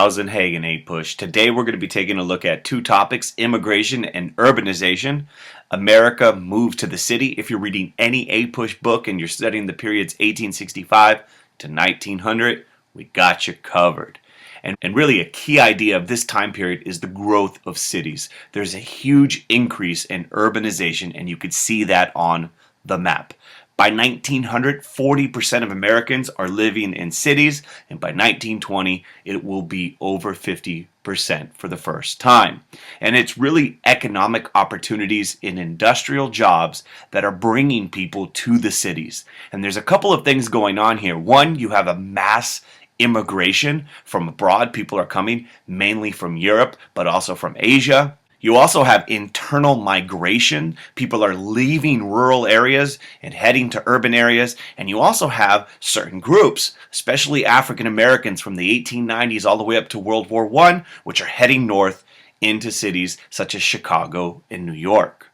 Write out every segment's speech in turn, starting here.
Hey and APUSH. Today we're going to be taking a look at two topics, immigration and urbanization. America moved to the city. If you're reading any APUSH book and you're studying the periods 1865 to 1900, we got you covered. And really a key idea of this time period is the growth of cities. There's a huge increase in urbanization, and you could see that on the map. By 1900, 40% of Americans are living in cities, and by 1920, it will be over 50% for the first time. And it's really economic opportunities in industrial jobs that are bringing people to the cities. And there's a couple of things going on here. One, you have a mass immigration from abroad. People are coming mainly from Europe, but also from Asia. You also have internal migration. People are leaving rural areas and heading to urban areas. And you also have certain groups, especially African Americans from the 1890s all the way up to World War I, which are heading north into cities such as Chicago and New York.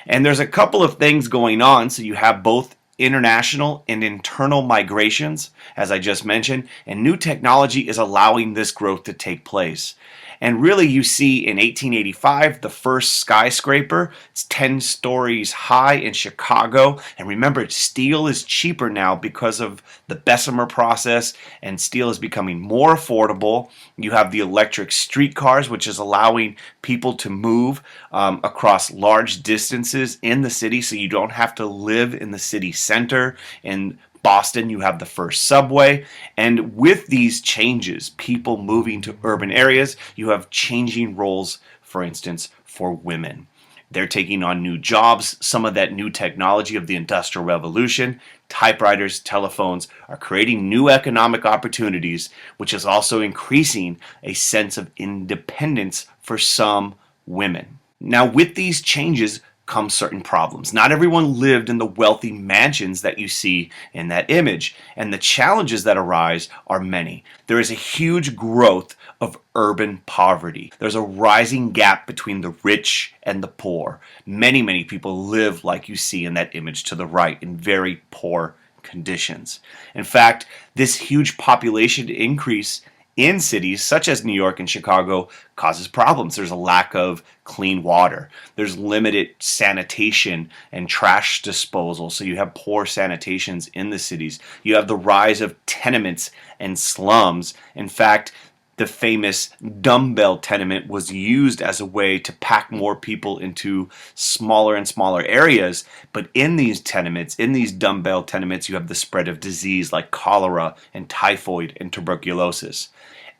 And there's a couple of things going on. So you have both international and internal migrations, as I just mentioned, and new technology is allowing this growth to take place. And really you see in 1885 the first skyscraper. It's 10 stories high in Chicago. And remember, steel is cheaper now because of the Bessemer process, and steel is becoming more affordable. You have the electric streetcars, which is allowing people to move across large distances in the city, so you don't have to live in the city center. In Boston, you have the first subway. And with these changes, people moving to urban areas, you have changing roles, for instance, for women. They're taking on new jobs. Some of that new technology of the Industrial Revolution, typewriters, telephones, are creating new economic opportunities, which is also increasing a sense of independence for some women. Now, with these changes come certain problems. Not everyone lived in the wealthy mansions that you see in that image, and the challenges that arise are many. There is a huge growth of urban poverty. There's a rising gap between the rich and the poor. Many people live, like you see in that image to the right, in very poor conditions. In fact, this huge population increase in cities such as New York and Chicago causes problems. There's a lack of clean water. There's limited sanitation and trash disposal, so you have poor sanitations in the cities. You have the rise of tenements and slums. In fact, the famous dumbbell tenement was used as a way to pack more people into smaller and smaller areas. But in these tenements, in these dumbbell tenements, you have the spread of disease like cholera and typhoid and tuberculosis.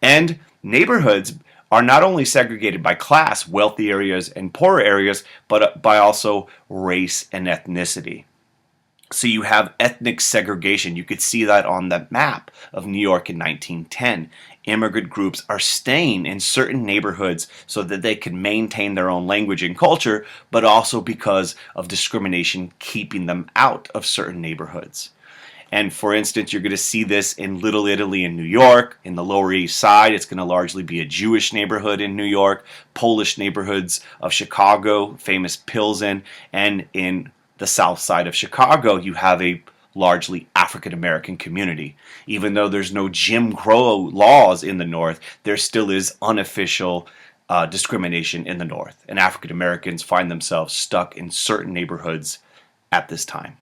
And neighborhoods are not only segregated by class, wealthy areas and poorer areas, but by also race and ethnicity. So you have ethnic segregation. You could see that on the map of New York in 1910. Immigrant groups are staying in certain neighborhoods so that they can maintain their own language and culture, but also because of discrimination keeping them out of certain neighborhoods. And for instance, you're going to see this in Little Italy in New York. In the Lower East Side, it's going to largely be a Jewish neighborhood in New York. Polish neighborhoods of Chicago, famous Pilsen, and in the South Side of Chicago, you have a largely African American community. Even though there's no Jim Crow laws in the North, there still is unofficial discrimination in the North, and African Americans find themselves stuck in certain neighborhoods at this time.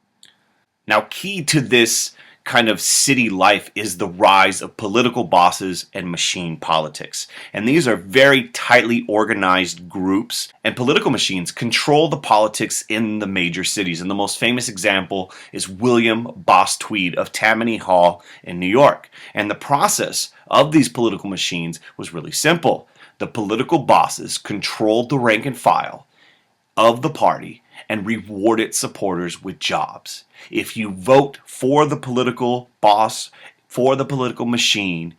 Now, key to this kind of city life is the rise of political bosses and machine politics. And these are very tightly organized groups, and political machines control the politics in the major cities. And the most famous example is William Boss Tweed of Tammany Hall in New York. And the process of these political machines was really simple. The political bosses controlled the rank and file of the party and reward its supporters with jobs. If you vote for the political boss, for the political machine,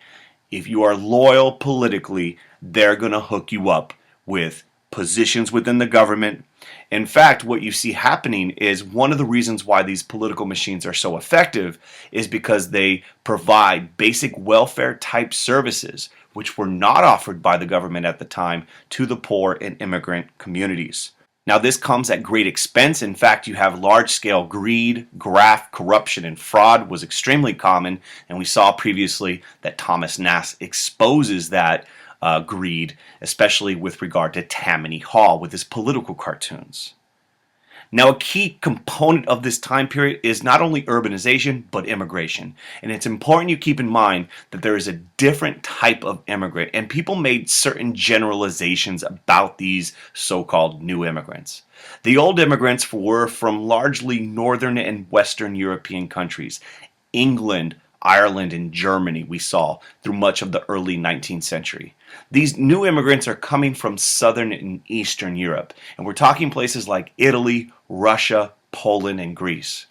if you are loyal politically, they're going to hook you up with positions within the government. In fact, what you see happening is one of the reasons why these political machines are so effective is because they provide basic welfare type services which were not offered by the government at the time to the poor and immigrant communities. Now, this comes at great expense. In fact, you have large-scale greed, graft, corruption, and fraud was extremely common, and we saw previously that Thomas Nast exposes that greed, especially with regard to Tammany Hall with his political cartoons. Now, a key component of this time period is not only urbanization, but immigration. And it's important you keep in mind that there is a different type of immigrant, and people made certain generalizations about these so-called new immigrants. The old immigrants were from largely northern and western European countries. England, Ireland, and Germany we saw through much of the early 19th century. These new immigrants are coming from southern and eastern Europe, and we're talking places like Italy, Russia, Poland, and Greece.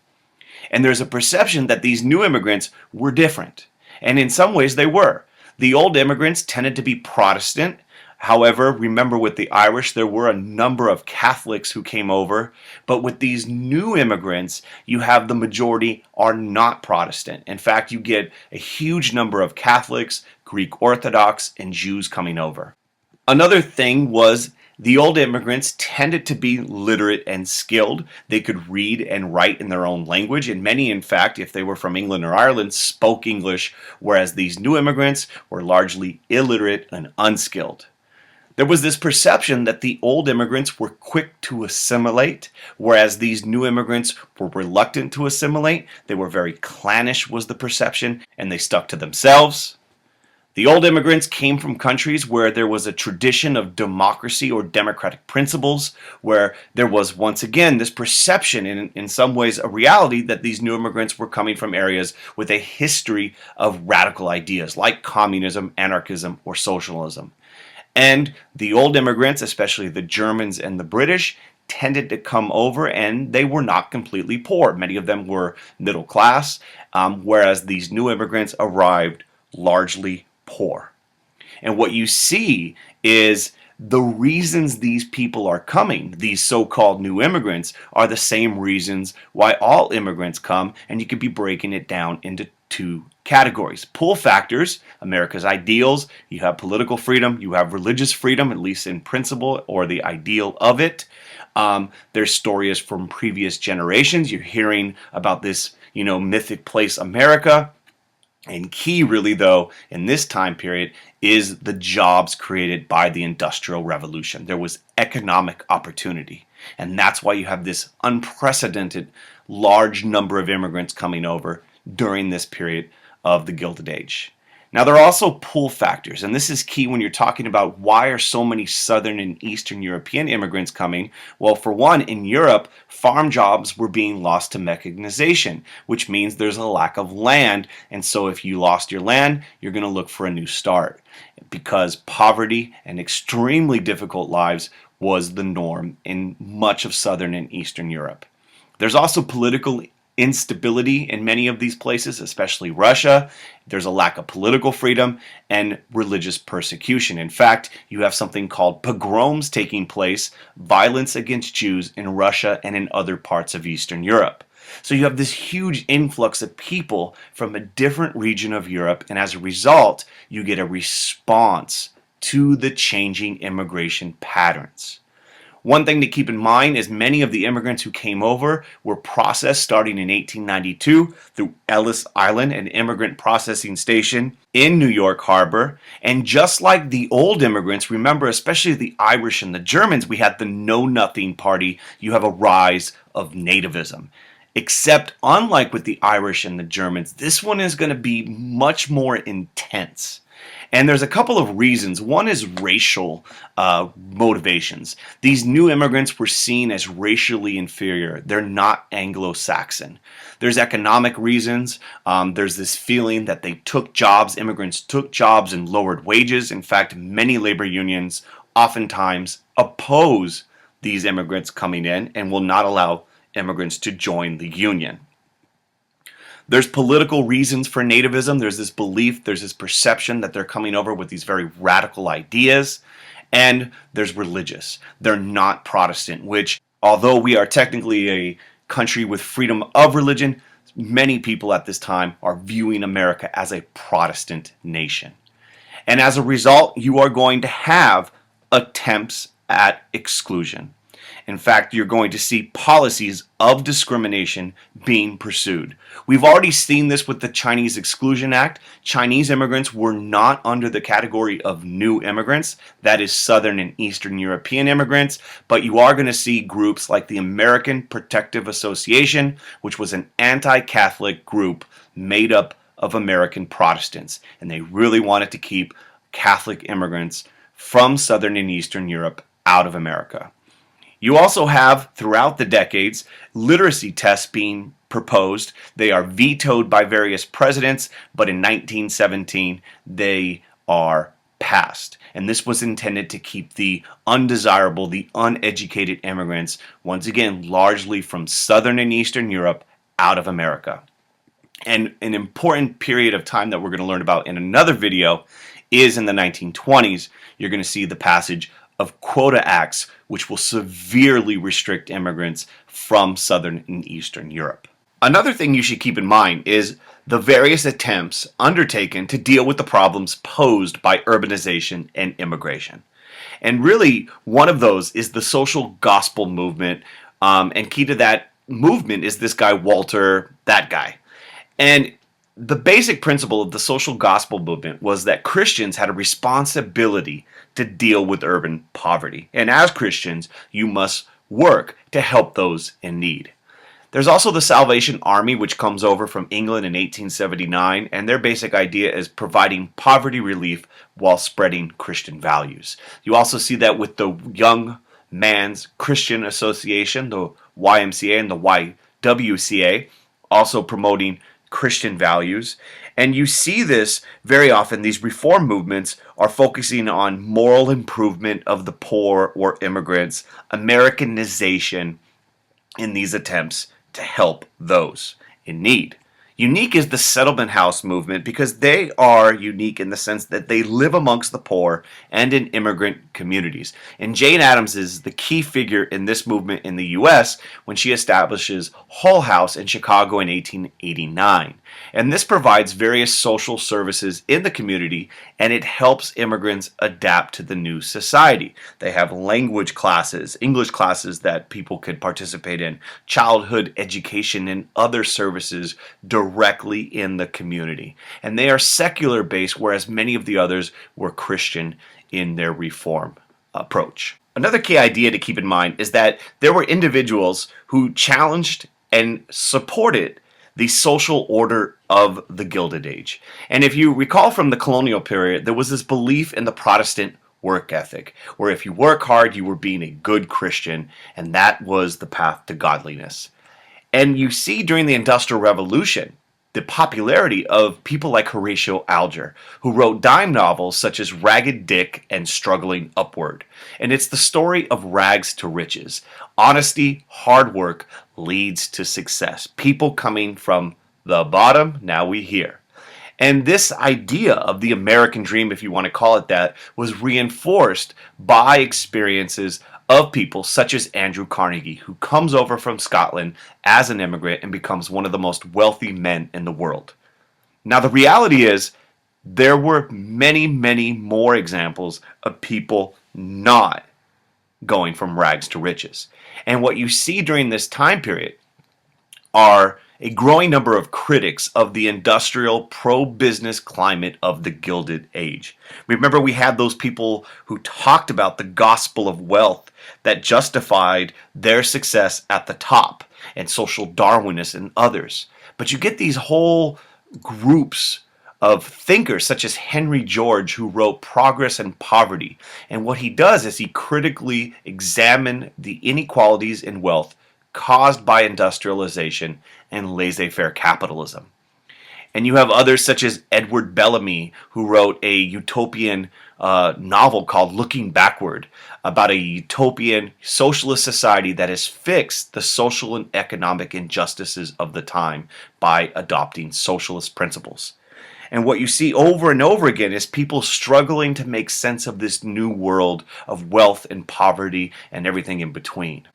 And there's a perception that these new immigrants were different, and in some ways they were. The old immigrants tended to be Protestant. However, remember with the Irish, there were a number of Catholics who came over, but with these new immigrants, you have the majority are not Protestant. In fact, you get a huge number of Catholics, Greek Orthodox, and Jews coming over. Another thing was the old immigrants tended to be literate and skilled. They could read and write in their own language, and many, in fact, if they were from England or Ireland, spoke English, whereas these new immigrants were largely illiterate and unskilled. There was this perception that the old immigrants were quick to assimilate, whereas these new immigrants were reluctant to assimilate. They were very clannish was the perception, and they stuck to themselves. The old immigrants came from countries where there was a tradition of democracy or democratic principles, where there was once again this perception, in some ways a reality, that these new immigrants were coming from areas with a history of radical ideas like communism, anarchism, or socialism. And the old immigrants, especially the Germans and the British, tended to come over, and they were not completely poor. Many of them were middle class, whereas these new immigrants arrived largely poor. And what you see is the reasons these people are coming, these so-called new immigrants, are the same reasons why all immigrants come, and you could be breaking it down into two categories. Pull factors, America's ideals. You have political freedom, you have religious freedom, at least in principle, or the ideal of it. There's stories from previous generations. You're hearing about this, mythic place, America. And key, really, though, in this time period is the jobs created by the Industrial Revolution. There was economic opportunity. And that's why you have this unprecedented large number of immigrants coming over during this period of the Gilded Age. Now, there are also pull factors, and this is key when you're talking about why are so many Southern and Eastern European immigrants coming. Well, for one, in Europe, farm jobs were being lost to mechanization, which means there's a lack of land, and so if you lost your land, you're going to look for a new start, because poverty and extremely difficult lives was the norm in much of Southern and Eastern Europe. There's also political instability in many of these places, especially Russia. There's a lack of political freedom and religious persecution. In fact, you have something called pogroms taking place, violence against Jews in Russia and in other parts of Eastern Europe. So you have this huge influx of people from a different region of Europe, and as a result, you get a response to the changing immigration patterns. One thing to keep in mind is many of the immigrants who came over were processed starting in 1892 through Ellis Island, an immigrant processing station in New York Harbor. And just like the old immigrants, remember, especially the Irish and the Germans, we had the Know-Nothing Party. You have a rise of nativism. Except, unlike with the Irish and the Germans, this one is going to be much more intense. And there's a couple of reasons. One is racial motivations. These new immigrants were seen as racially inferior. They're not Anglo-Saxon. There's economic reasons. There's this feeling that they took jobs, immigrants took jobs and lowered wages. In fact, many labor unions oftentimes oppose these immigrants coming in and will not allow immigrants to join the union. There's political reasons for nativism. There's this belief, there's this perception that they're coming over with these very radical ideas. And there's religious. They're not Protestant, which, although we are technically a country with freedom of religion, many people at this time are viewing America as a Protestant nation. And as a result, you are going to have attempts at exclusion. In fact, you're going to see policies of discrimination being pursued. We've already seen this with the Chinese Exclusion Act. Chinese immigrants were not under the category of new immigrants, that is Southern and Eastern European immigrants, but you are going to see groups like the American Protective Association, which was an anti-Catholic group made up of American Protestants, and they really wanted to keep Catholic immigrants from Southern and Eastern Europe out of America. You also have, throughout the decades, literacy tests being proposed. They are vetoed by various presidents, but in 1917 they are passed. And this was intended to keep the undesirable, the uneducated immigrants, once again, largely from Southern and Eastern Europe, out of America. And an important period of time that we're going to learn about in another video is in the 1920s. You're going to see the passage of quota acts, which will severely restrict immigrants from Southern and Eastern Europe. Another thing you should keep in mind is the various attempts undertaken to deal with the problems posed by urbanization and immigration. And really, one of those is the social gospel movement, and key to that movement is this guy, Walter, that guy. And the basic principle of the social gospel movement was that Christians had a responsibility to deal with urban poverty. And as Christians, you must work to help those in need. There's also the Salvation Army, which comes over from England in 1879, and their basic idea is providing poverty relief while spreading Christian values. You also see that with the Young Man's Christian Association, the YMCA and the YWCA, also promoting Christian values. And you see this very often. These reform movements are focusing on moral improvement of the poor or immigrants, Americanization in these attempts to help those in need. Unique is the settlement house movement because they are unique in the sense that they live amongst the poor and in immigrant communities. And Jane Addams is the key figure in this movement in the U.S. when she establishes Hull House in Chicago in 1889. And this provides various social services in the community, and it helps immigrants adapt to the new society. They have language classes, English classes that people could participate in, childhood education, and other services directly in the community. And they are secular based, whereas many of the others were Christian in their reform approach. Another key idea to keep in mind is that there were individuals who challenged and supported the social order of the Gilded Age. And if you recall from the colonial period, there was this belief in the Protestant work ethic, where if you work hard, you were being a good Christian, and that was the path to godliness. And you see during the Industrial Revolution the popularity of people like Horatio Alger, who wrote dime novels such as Ragged Dick and Struggling Upward. And it's the story of rags to riches. Honesty, hard work leads to success. People coming from the bottom, now we hear. And this idea of the American dream, if you want to call it that, was reinforced by experiences of people such as Andrew Carnegie, who comes over from Scotland as an immigrant and becomes one of the most wealthy men in the world. Now, the reality is there were many, many more examples of people not going from rags to riches. And what you see during this time period are a growing number of critics of the industrial pro-business climate of the Gilded Age. Remember, we had those people who talked about the gospel of wealth that justified their success at the top, and social Darwinists and others. But you get these whole groups of thinkers such as Henry George, who wrote Progress and Poverty. And what he does is he critically examines the inequalities in wealth caused by industrialization and laissez-faire capitalism. And you have others such as Edward Bellamy, who wrote a utopian novel called Looking Backward, about a utopian socialist society that has fixed the social and economic injustices of the time by adopting socialist principles. And what you see over and over again is people struggling to make sense of this new world of wealth and poverty and everything in between.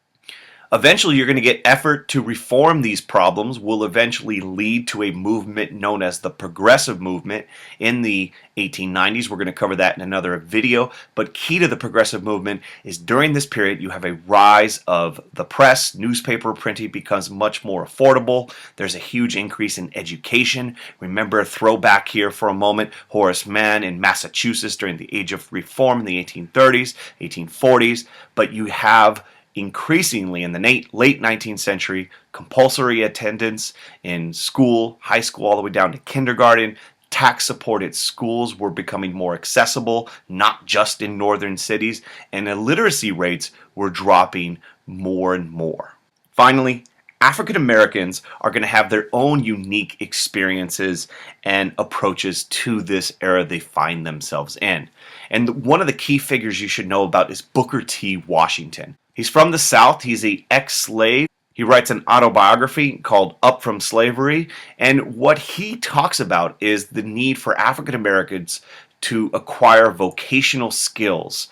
Eventually, you're going to get effort to reform these problems will eventually lead to a movement known as the progressive movement in the 1890s. We're going to cover that in another video, but key to the progressive movement is during this period you have a rise of the press. Newspaper printing becomes much more affordable. There's a huge increase in education. Remember a throwback here for a moment, Horace Mann in Massachusetts during the Age of Reform in the 1830s, 1840s, but you have increasingly in the late 19th century, compulsory attendance in school, high school, all the way down to kindergarten. Tax-supported schools were becoming more accessible, not just in northern cities, and illiteracy rates were dropping more and more. Finally, African Americans are going to have their own unique experiences and approaches to this era they find themselves in. And one of the key figures you should know about is Booker T. Washington. He's from the South. He's an ex-slave. He writes an autobiography called Up From Slavery, and what he talks about is the need for African Americans to acquire vocational skills,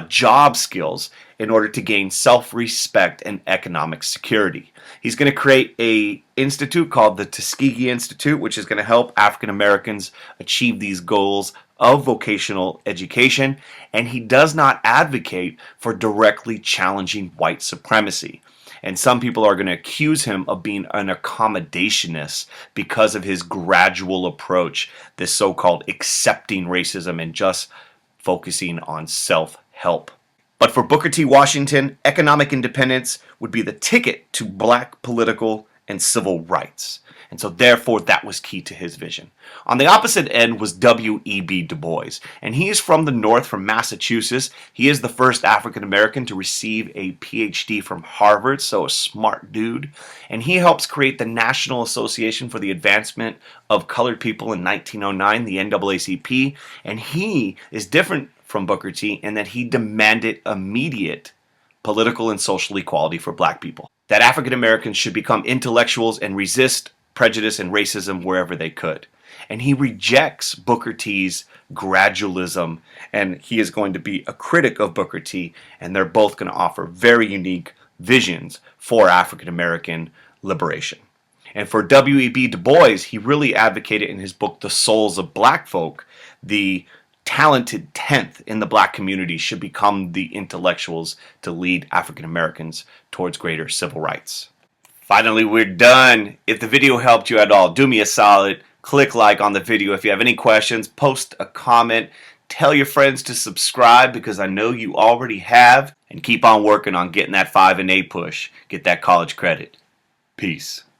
job skills, in order to gain self-respect and economic security. He's going to create an institute called the Tuskegee Institute, which is going to help African Americans achieve these goals of vocational education, and he does not advocate for directly challenging white supremacy. And some people are going to accuse him of being an accommodationist because of his gradual approach, this so-called accepting racism and just focusing on self-help. But for Booker T. Washington, economic independence would be the ticket to black political and civil rights. And so therefore that was key to his vision. On the opposite end was W.E.B. Du Bois. And he is from the North, from Massachusetts. He is the first African American to receive a PhD from Harvard, so a smart dude. And he helps create the National Association for the Advancement of Colored People in 1909, the NAACP. And he is different from Booker T in that he demanded immediate political and social equality for black people. That African Americans should become intellectuals and resist prejudice and racism wherever they could. And he rejects Booker T's gradualism, and he is going to be a critic of Booker T, and they're both going to offer very unique visions for African American liberation. And for W.E.B. Du Bois, he really advocated in his book, The Souls of Black Folk, the talented 10th in the black community should become the intellectuals to lead African Americans towards greater civil rights. Finally, we're done. If the video helped you at all, do me a solid. Click like on the video. If you have any questions, post a comment. Tell your friends to subscribe because I know you already have. And keep on working on getting that 5 and APUSH. Get that college credit. Peace.